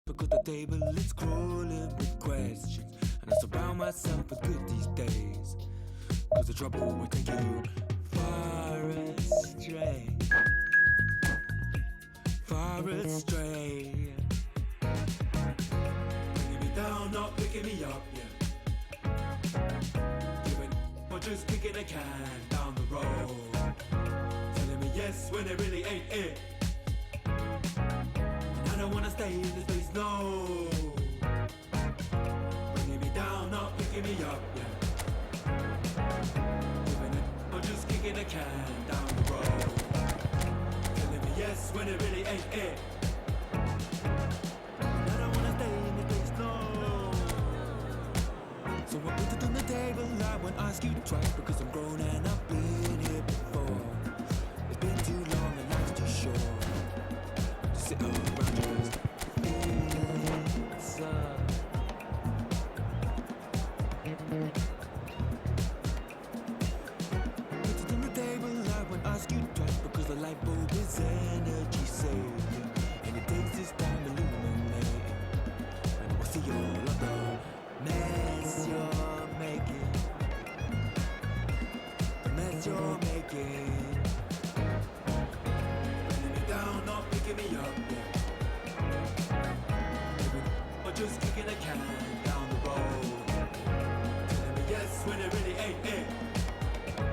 Because the table is crawling with questions, and I surround myself with good these days. Cause the trouble will take you far astray. Far astray. Bringing me down, not picking me up, yeah. Giving or just kicking a can down the road. Telling me yes when it really ain't it. I don't wanna stay in this place, no. Bringing me down, not picking me up, yeah. Giving it, or just kicking a can down the road. Telling me yes when it really ain't it. I don't wanna stay in this place, no. So I put it on the table, I won't ask you twice, because I'm grown and I've been here before. It's been too long and life's too short. Sit around just inside. Put it on the table, I won't ask you twice, because the light bulb is energy saving, and it takes this time illuminating. And I will see all of the mess you're making. The mess you're making. Not picking me up, yeah. Or just kicking a can down the road. Telling me yes when it really ain't it.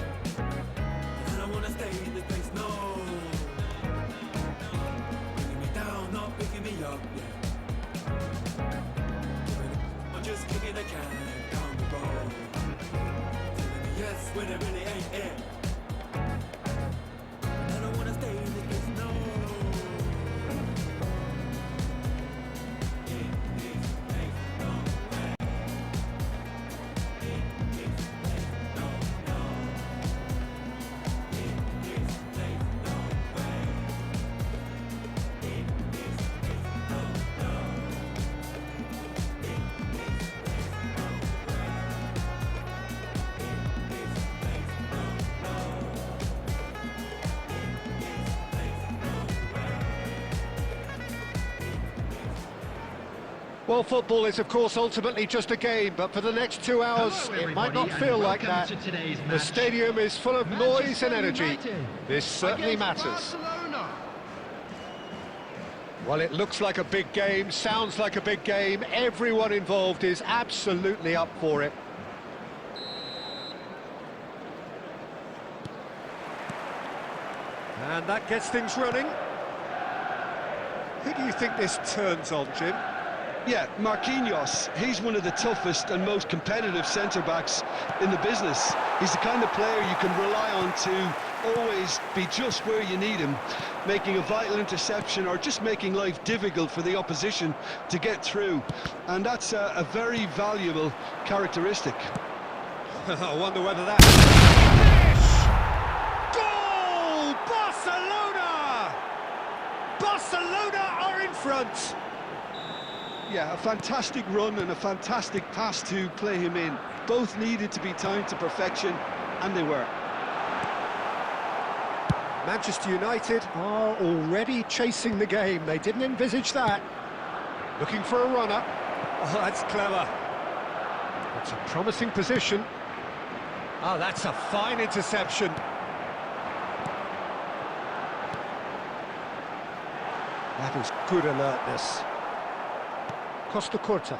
And I don't wanna stay in this place, no. Bringing me down, not picking me up, yeah. Or just kicking a can down the road. Telling me yes when it really ain't it. And I don't wanna stay in this place, no. Well, football is, of course, ultimately just a game, but for the next 2 hours, Hello, it might not feel like that. The stadium is full of noise and energy. United This certainly matters. Barcelona. Well, it looks like a big game, sounds like a big game. Everyone involved is absolutely up for it. And that gets things running. Who do you think this turns on, Jim? Yeah, Marquinhos, he's one of the toughest and most competitive centre-backs in the business. He's the kind of player you can rely on to always be just where you need him, making a vital interception or just making life difficult for the opposition to get through. And that's a very valuable characteristic. I wonder whether that... Goal! Barcelona! Barcelona are in front! Yeah, a fantastic run and a fantastic pass to play him in. Both needed to be timed to perfection, and they were. Manchester United are already chasing the game. They didn't envisage that. Looking for a runner. Oh, that's clever. That's a promising position. Oh, that's a fine interception. That is good alertness. Costa Corta,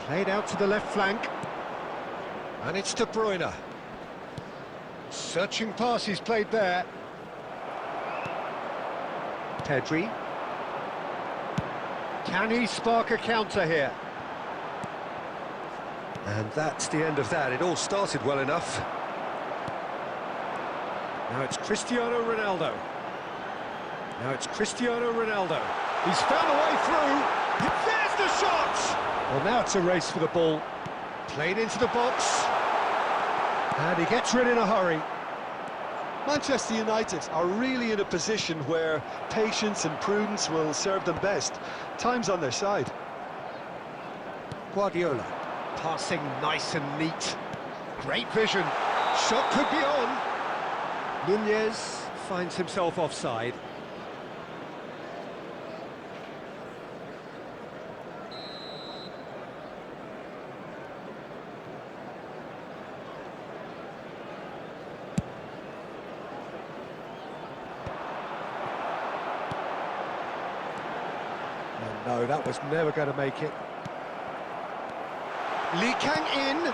played out to the left flank, and it's De Bruyne. Searching pass he's played there. Pedri. Can he spark a counter here? And that's the end of that. It all started well enough. Now it's Cristiano Ronaldo. Now it's Cristiano Ronaldo. He's found a way through. There's the shot! Well, now it's a race for the ball. Played into the box. And he gets rid in a hurry. Manchester United are really in a position where patience and prudence will serve them best. Time's on their side. Guardiola, passing nice and neat. Great vision. Shot could be on. Nunez finds himself offside. No, that was never going to make it. Lee Kang in.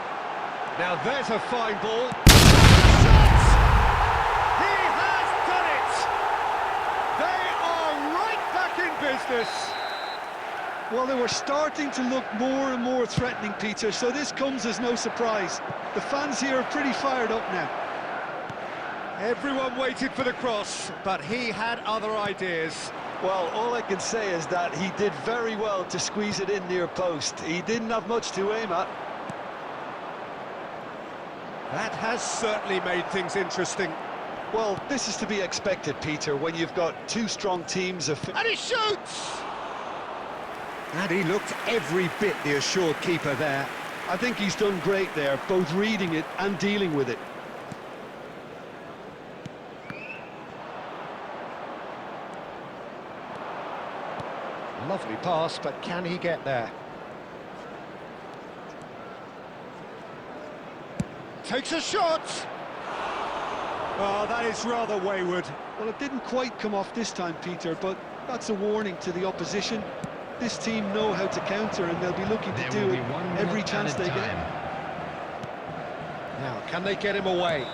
Now there's a fine ball. Shot! He has done it! They are right back in business. Well, they were starting to look more and more threatening, Peter, so this comes as no surprise. The fans here are pretty fired up now. Everyone waited for the cross, but he had other ideas. Well, all I can say is that he did very well to squeeze it in near post. He didn't have much to aim at. That has certainly made things interesting. Well, this is to be expected, Peter, when you've got two strong teams of... And he shoots! And he looked every bit the assured keeper there. I think he's done great there, both reading it and dealing with it. Lovely pass, but can he get there? Takes a shot! Oh, that is rather wayward. Well, it didn't quite come off this time, Peter, but that's a warning to the opposition. This team know how to counter, and they'll be looking to do it every chance they get. Now, can they get him away?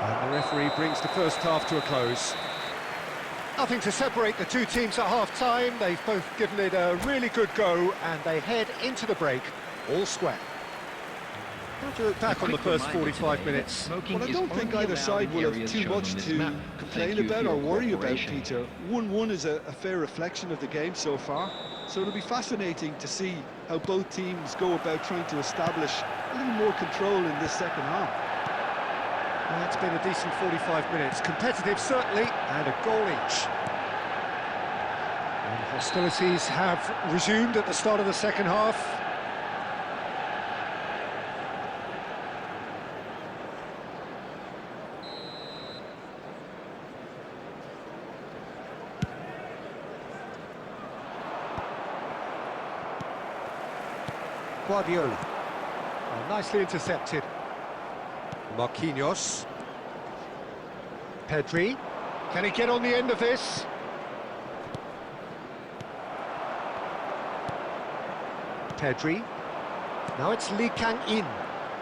And the referee brings the first half to a close. Nothing to separate the two teams at half-time. They've both given it a really good go, and they head into the break all square. How do you look back on the first 45 minutes? Well, I don't think either side will have too much to complain about or worry about, Peter. 1-1 is a fair reflection of the game so far, so it'll be fascinating to see how both teams go about trying to establish a little more control in this second half. Well, it's been a decent 45 minutes, competitive certainly, and a goal each. And hostilities have resumed at the start of the second half. Guardiola. Oh, nicely intercepted. Marquinhos. Pedri. Can he get on the end of this? Pedri. Now it's Lee Kang in.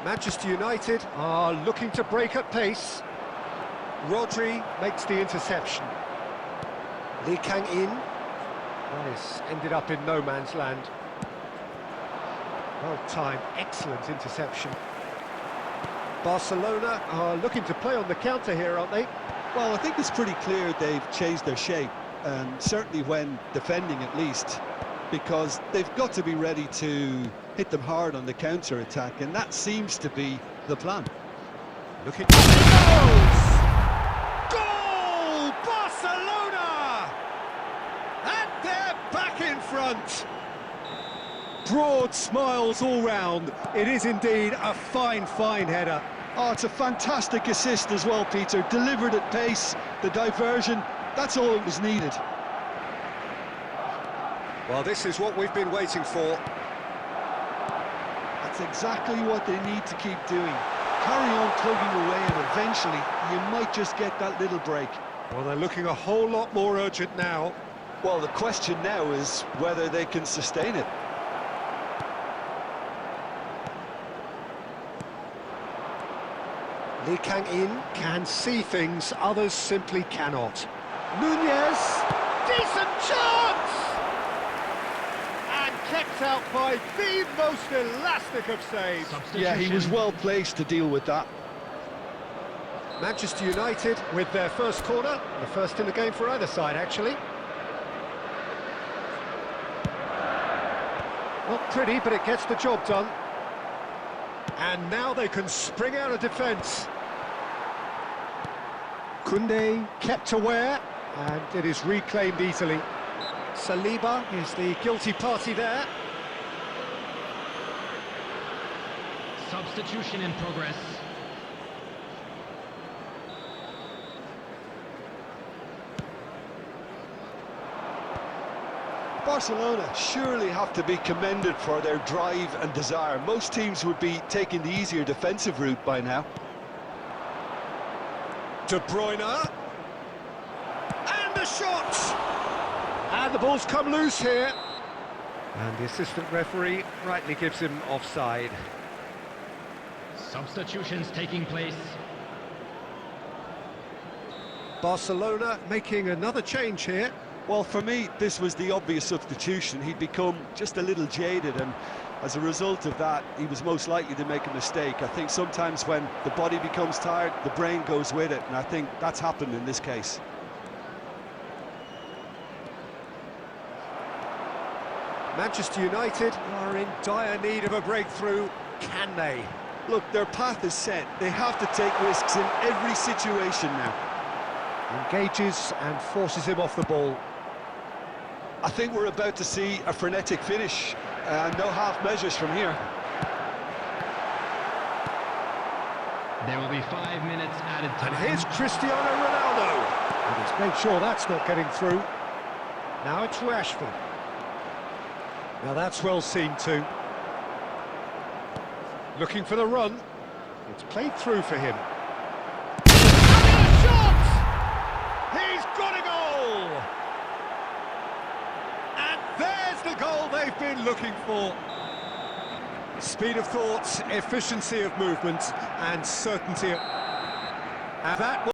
Manchester United are looking to break at pace. Rodri makes the interception. Lee Kang in. Well, this ended up in no man's land. Well timed, excellent interception. Barcelona are looking to play on the counter here, aren't they? Well, I think it's pretty clear they've changed their shape, certainly when defending at least, because they've got to be ready to hit them hard on the counter-attack, and that seems to be the plan. Look at goals! Goal! Barcelona! And they're back in front! Broad smiles all round. It is indeed a fine, fine header. Oh, it's a fantastic assist as well, Peter. Delivered at pace, the diversion, that's all that was needed. Well, this is what we've been waiting for. That's exactly what they need to keep doing. Carry on plugging away, and eventually you might just get that little break. Well, they're looking a whole lot more urgent now. Well, the question now is whether they can sustain it. Lee Kang in can see things others simply cannot. Nunez, decent chance! And kept out by the most elastic of saves. Yeah, he was well placed to deal with that. Manchester United with their first corner, the first in the game for either side actually. Not pretty, but it gets the job done. And now they can spring out of defence. Koundé kept aware, and it is reclaimed easily. Saliba is the guilty party there. Substitution in progress. Barcelona surely have to be commended for their drive and desire. Most teams would be taking the easier defensive route by now. De Bruyne. And the shot! And the ball's come loose here. And the assistant referee rightly gives him offside. Substitutions taking place. Barcelona making another change here. Well, for me, this was the obvious substitution. He'd become just a little jaded, and as a result of that, he was most likely to make a mistake. I think sometimes when the body becomes tired, the brain goes with it, and I think that's happened in this case. Manchester United are in dire need of a breakthrough. Can they? Look, their path is set. They have to take risks in every situation now. Engages and forces him off the ball. I think we're about to see a frenetic finish. No half measures from here. There will be 5 minutes added time. And here's Cristiano Ronaldo. And he's made sure that's not getting through. Now it's Rashford. Now that's well seen too. Looking for the run. It's played through for him. And a shot! He's got a goal! And there's the goal they've been looking for. Speed of thought, efficiency of movement, and certainty of... And that